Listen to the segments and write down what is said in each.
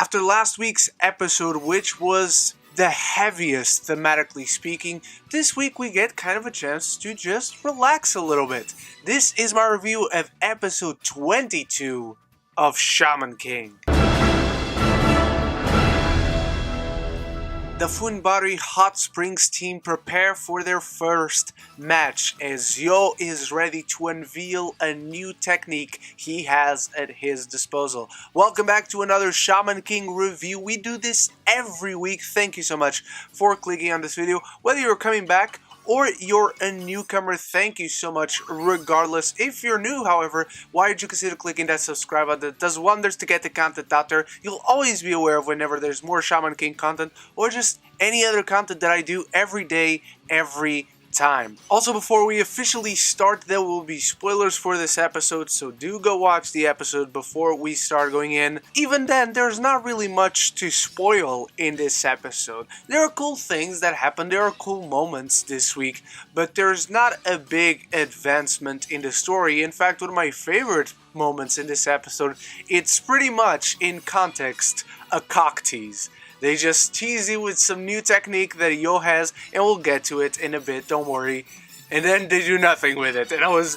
After last week's episode, which was the heaviest thematically speaking, this week we get kind of a chance to just relax a little bit. This is my review of episode 22 of Shaman King. The Funbari Hot Springs team prepare for their first match as Yo is ready to unveil a new technique he has at his disposal. Welcome back to another Shaman King review. We do this every week. Thank you so much for clicking on this video. Whether you're coming back or you're a newcomer, thank you so much regardless. If you're new, however, why don't you consider clicking that subscribe button? That does wonders to get the content out there. You'll always be aware of whenever there's more Shaman King content or just any other content that I do every day, every time. Also, before we officially start, there will be spoilers for this episode, so do go watch the episode before we start going in. Even then, there's not really much to spoil in this episode. There are cool things that happen, there are cool moments this week, but there's not a big advancement in the story. In fact, one of my favorite moments in this episode, it's pretty much, in context, a cock tease. They just tease you with some new technique that Yo has, and we'll get to it in a bit, don't worry. And then they do nothing with it, and I was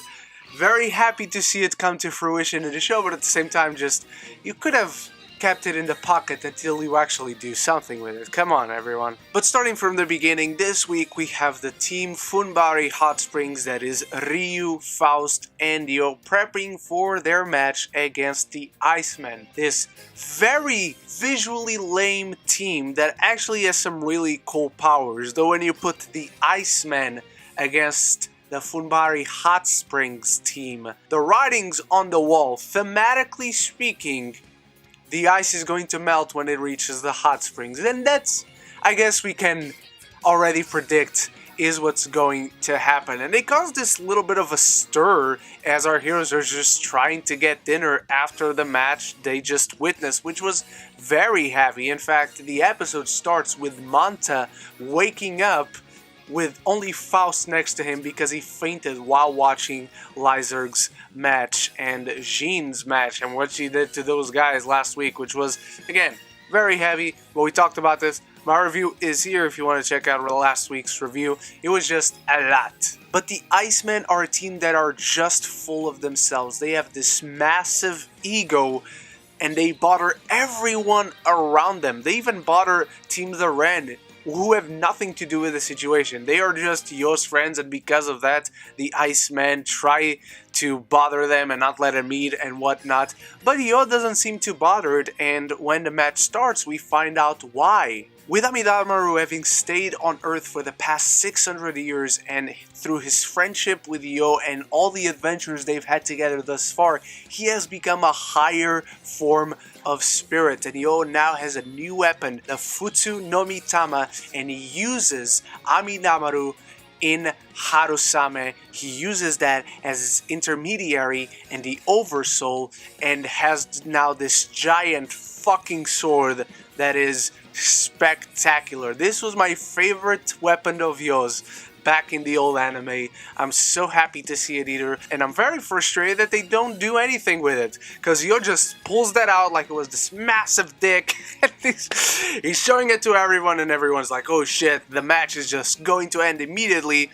very happy to see it come to fruition in the show, but at the same time, just, you could have kept it in the pocket until you actually do something with it. Come on, everyone. But starting from the beginning, this week we have the team Funbari Hot Springs, that is Ryu, Faust, and Yo, prepping for their match against the Icemen. This very visually lame team that actually has some really cool powers, though when you put the Icemen against the Funbari Hot Springs team, the writing's on the wall. Thematically speaking, the ice is going to melt when it reaches the hot springs, and that's, I guess we can already predict, is what's going to happen. And they cause this little bit of a stir as our heroes are just trying to get dinner after the match they just witnessed, which was very heavy. In fact, the episode starts with Manta waking up with only Faust next to him because he fainted while watching Lyserg's match and Jean's match and what she did to those guys last week, which was, again, very heavy. But we talked about this. My review is here if you want to check out last week's review. It was just a lot. But the Icemen are a team that are just full of themselves. They have this massive ego and they bother everyone around them. They even bother Team the Ren, who have nothing to do with the situation. They are just Yo's friends, and because of that, the Icemen try to bother them and not let them eat and whatnot. But Yo doesn't seem too bothered, and when the match starts, we find out why. With Amidamaru having stayed on Earth for the past 600 years, and through his friendship with Yo and all the adventures they've had together thus far, he has become a higher form of spirit, and Yo now has a new weapon, the Futsu no Mitama, and he uses Amidamaru in Harusame. He uses that as his intermediary and the oversoul, and has now this giant fucking sword that is spectacular. This was my favorite weapon of Yo's back in the old anime. I'm so happy to see it either, and I'm very frustrated that they don't do anything with it, because Yo just pulls that out like it was this massive dick. He's showing it to everyone, and everyone's like, oh shit, the match is just going to end immediately.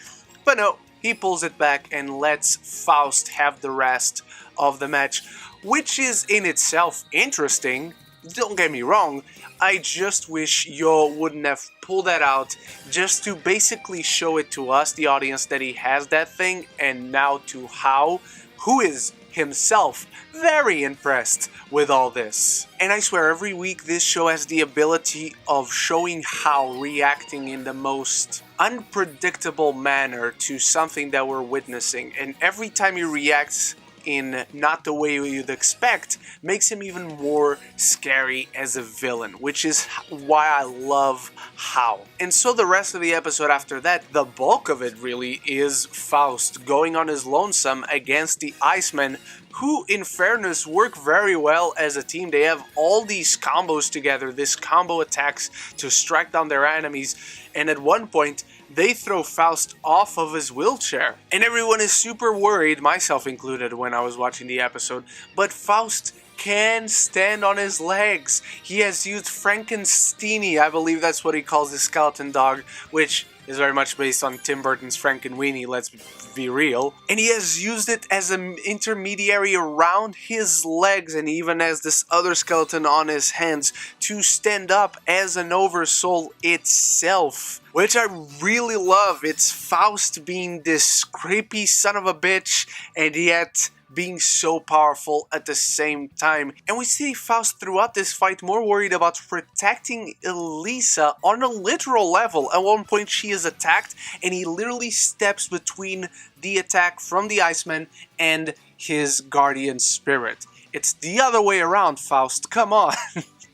But no, he pulls it back and lets Faust have the rest of the match, which is in itself interesting. Don't get me wrong, I just wish Yo wouldn't have pulled that out just to basically show it to us, the audience, that he has that thing, and now to Hao, who is himself very impressed with all this. And I swear, every week this show has the ability of showing Hao reacting in the most unpredictable manner to something that we're witnessing, and every time he reacts in not the way you'd expect, makes him even more scary as a villain, which is why I love Hao. And so the rest of the episode after that, the bulk of it really is Faust going on his lonesome against the Icemen, who in fairness work very well as a team. They have all these combos together, this combo attacks to strike down their enemies, and at one point they throw Faust off of his wheelchair. And everyone is super worried, myself included, when I was watching the episode, but Faust can stand on his legs. He has used Frankensteiny, I believe that's what he calls his skeleton dog, which is very much based on Tim Burton's Frankenweenie, let's be real. And he has used it as an intermediary around his legs, and he even has this other skeleton on his hands to stand up as an oversoul itself, which I really love. It's Faust being this creepy son of a bitch, and yet being so powerful at the same time. And we see Faust throughout this fight more worried about protecting Elisa on a literal level. At one point she is attacked and he literally steps between the attack from the Iceman and his guardian spirit. It's the other way around, Faust, come on.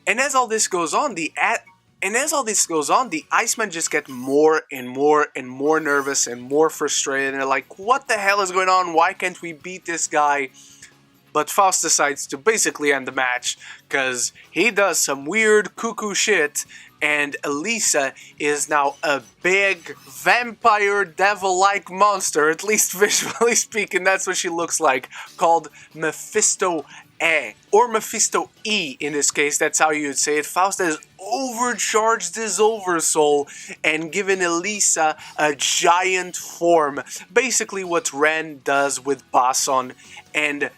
And as all this goes on, the Icemen just get more and more and more nervous and more frustrated, and they're like, what the hell is going on? Why can't we beat this guy? But Faust decides to basically end the match, because he does some weird cuckoo shit, and Elisa is now a big vampire devil-like monster, at least visually speaking, that's what she looks like, called Mephisto or Mephisto E in this case, that's how you would say it. Faust has overcharged his oversoul and given Elisa a giant form. Basically what Ren does with Bason, and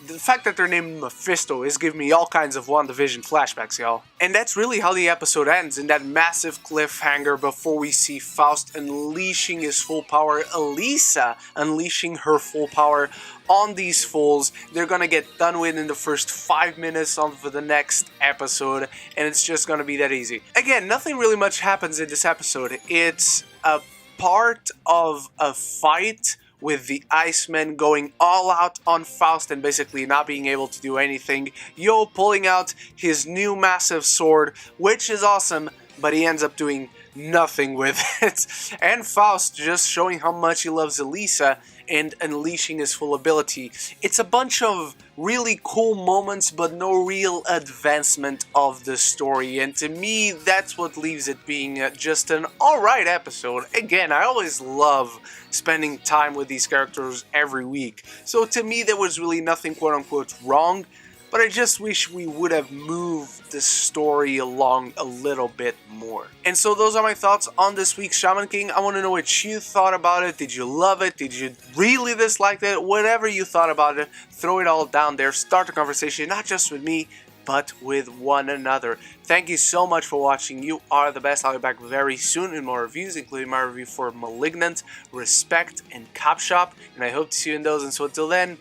the fact that they're named Mephisto is giving me all kinds of WandaVision flashbacks, y'all. And that's really how the episode ends, in that massive cliffhanger before we see Faust unleashing his full power, Elisa unleashing her full power on these fools. They're gonna get done with in the first 5 minutes of the next episode, and it's just gonna be that easy. Again, nothing really much happens in this episode. It's a part of a fight with the Icemen going all out on Faust and basically not being able to do anything. Yo pulling out his new massive sword, which is awesome, but he ends up doing nothing with it. And Faust just showing how much he loves Elisa and unleashing his full ability. It's a bunch of really cool moments, but no real advancement of the story, and to me that's what leaves it being just an alright episode. Again, I always love spending time with these characters every week, so to me there was really nothing quote-unquote wrong, but I just wish we would have moved the story along a little bit more. And so those are my thoughts on this week's Shaman King. I want to know what you thought about it. Did you love it? Did you really dislike it? Whatever you thought about it, throw it all down there. Start a conversation, not just with me, but with one another. Thank you so much for watching. You are the best. I'll be back very soon in more reviews, including my review for Malignant, Respect, and Cop Shop. And I hope to see you in those. And so until then,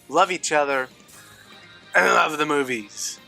love each other. I love the movies.